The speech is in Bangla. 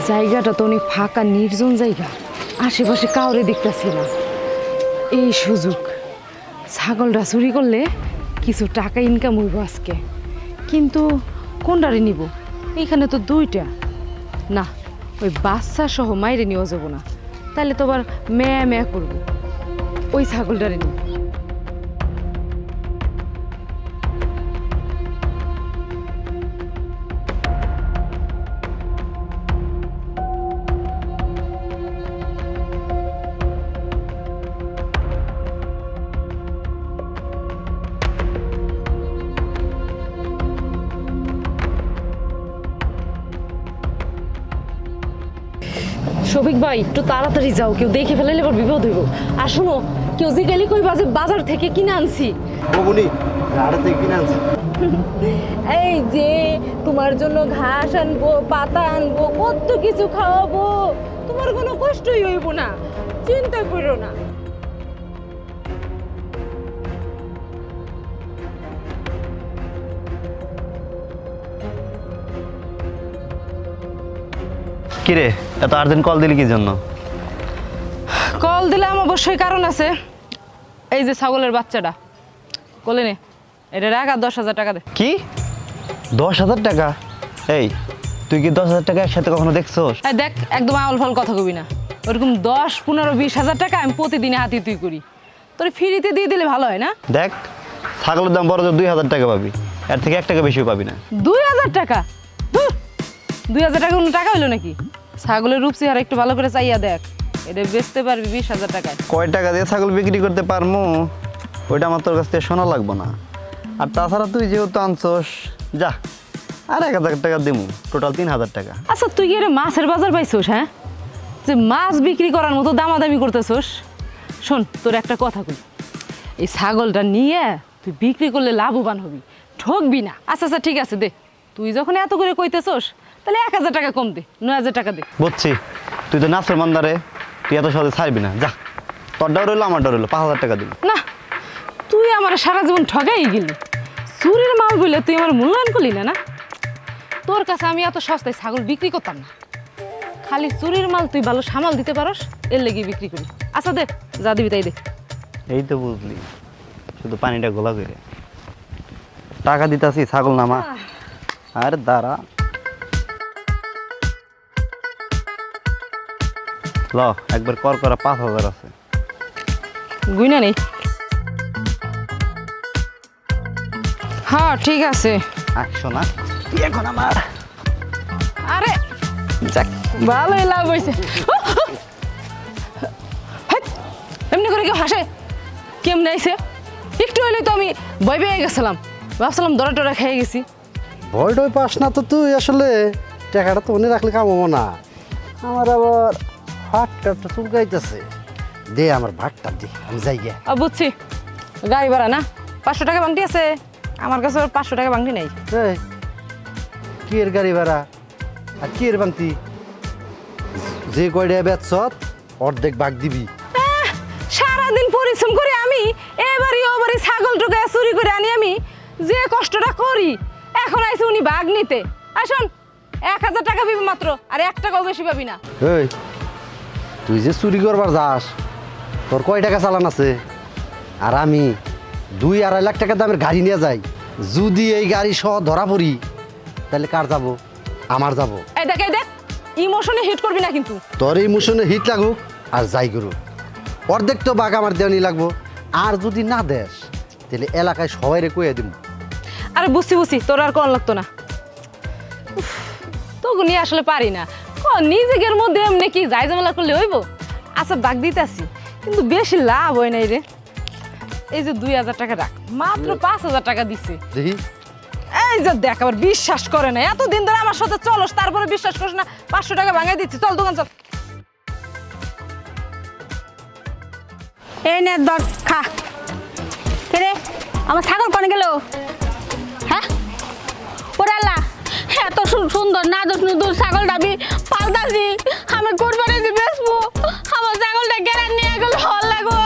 জায়গাটা তো অনেক ফাঁকা নির্জন জায়গা, আশেপাশে কাউরে দেখতেছি না। এই সুযোগ, ছাগলটা চুরি করলে কিছু টাকা ইনকাম হইব আজকে। কিন্তু কোনটারে নিব? এইখানে তো দুইটা। না, ওই বাচ্চা সহ মাইরে নিয়েও যাব না, তাহলে তো আবার ম্যা ম্যা করবো। ওই ছাগলটারে নিব। শফিক ভাই, একটু তাড়াতাড়ি যাও, কেউ দেখে ফেলাইলে আবার বিপদ হইব। আর শুনো, কেউ জিগালি কই বাজার থেকে কিনে আনছি। এই যে তোমার জন্য ঘাস আনবো, পাতা আনবো, কত কিছু খাওয়াবো, তোমার কোনো কষ্টই হইব না, চিন্তা করো না। কিরে, এত আর্জেন্ট কল দিলি কি জন্য? কল দিলাম অবশ্যই কারণ আছে। এই যে ছাগলের বাচ্চাটা কোলে নে, এটা রাখ, আর 10,000 টাকা দে। কি 10,000 টাকা? এই তুই কি 10,000 টাকা একসাথে কখনো দেখছোস? দেখ, একদম আউল ফাল কথা কবি না। ওরকম 10, 15, 20,000 টাকা আমি প্রতিদিনে হাতি তুই করি, তোর ফ্রিতে দিয়ে দিলে ভালো হয় না? দেখ, ছাগলের দাম বড় 2,000 টাকা পাবি, এর থেকে 1 টাকা বেশিও পাবি না। 2,000 টাকা? 2,000 টাকা কোনো টাকা হইলো নাকি? ছাগলের রূপ চেহারা একটু ভালো করে চাইয়া দেখ, এটা বেচতে পারবি 20,000 টাকায়। কয় টাকা দিয়ে ছাগল বিক্রি করতে পারমু ওইটা আমার তোর কাছ থেকে শোনা লাগবো না। আর তাছাড়া তুই যেহেতু আনছোস, যা আর 1,000 টাকা দিমু, টোটাল 3,000 টাকা। আচ্ছা, তুই কি এটা মাছের বাজার পাইছোস? হ্যাঁ, যে মাছ বিক্রি করার মতো দামাদামি করতেছোস? শোন, তোর একটা কথা কই, এই ছাগলটা নিয়ে তুই বিক্রি করলে লাভবান হবি, ঠকবি না। আচ্ছা আচ্ছা, ঠিক আছে, দে। তুই যখন এত করে কইতেছোস, তাহলে 1,000 টাকা কম দে, 9,000 টাকা দে। বুঝছি, তুই তো নাচের মান্দারে, তুই এত সহজে ছাড়বি না। যা, তোরটাও রইলো আমারটাও রইলো, 5,000 টাকা দিবি। না, তুই আমার সারা জীবন ঠগাই গেলি, চুরির মাল বলে তুই আমার মূল্যায়ন করলি না। না, তোর কাছে আমি এত সস্তায় ছাগল বিক্রি করতাম না, খালি চুরির মাল তুই ভালো সামাল দিতে পারস, এর লেগে বিক্রি করি। আচ্ছা দে, যা দিবি তাই দে। এই তো বুঝলি, শুধু পানিটা গোলা করে টাকা দিতাছি, ছাগল নামা। আর দাঁড়া, ল একবার কর করা 5,000 আছে, গুইনা নেই। হ্যাঁ ঠিক আছে, 100 না তুই এখন আমার। আরে যাক, ভালোই লাভ হয়েছে। এমনি করে কেউ হাসে? কেমনে আইছে? একটু হইলে তো আমি ভয় পেয়ে গেছিলাম, ভাবছিলাম দরা টরা খেয়ে গেছি। ভয় টয় পাস না তো তুই, আসলে টাকাটা তো মনে রাখলে কামাবো না। আমার আবার হাতটা চুলকাইতেছে, দে আমার ভাতটা দে, আমি যাই গে। বুঝছি, গাড়ি ভাড়া না? 500 টাকা বাংটি আছে আমার কাছে, 500 টাকা বাংটি নেই। কি এর গাড়ি ভাড়া আর কি এর বাংতি? যে কয়টা বেচছ অর্ধেক ভাগ দিবি। সারাদিন পরিশ্রম করে আমি এবারই ওবারই ছাগল টোকে চুরি করে আনি, আমি যে কষ্টটা করি, এখন আইছে উনি ভাগ নিতে। আসুন, 1,000 টাকা পাবি মাত্র, আর 1 টাকাও বেশি পাবি না। এই তুই যে চুরি করবার যাস, তোর কয় টাকা চালান আছে? আর আমি 2-2.5 লাখ টাকা দামের গাড়ি নিয়ে যাই, যদি এই গাড়ি সহ ধরা পড়ি, তাহলে কার যাব? আমার যাব। এই দেখ, এই দেখ, ইমোশনে হিট করবি না কিন্তু। তোর ইমোশনে হিট লাগুক আর যাই করুক, অর্ধেক তো বাঘ আমার দেওয়ানি লাগবো। আর যদি না দেস, তাহলে এলাকায় সবাই রে কইয়া দিব। আরে বুঝছি বুঝছি, তোর আর কোন লাগতো না, তোকে নিয়ে আসলে পারি না। নিজের মধ্যে এমনি কি যাই ঝামেলা করলে হইব? আচ্ছা বাগ দিতে আসি, কিন্তু বেশি লাভ হয় নাই রে। এই যে 2,000 টাকা রাখ, মাত্র 5,000 টাকা দিছে। দেখি, এই যে দেখ, আবার বিশ্বাস করে না। এতদিন ধরে আমার সাথে চলস, তারপরে বিশ্বাস করিস না? 500 টাকা ভাঙাই দিচ্ছি, চল দোকান চল। এই নে ধর, খা। কে রে, আমার ছাগল কোনে গেল? হ্যাঁ, ওরে আল্লাহ, এত সুন্দর না দুধ ছাগলটা আমি পাল্টাছি, আমি কোরবানি দিয়ে বেচবো, আমার ছাগলটা গেরান নিয়ে গেল। ভালো লাগো।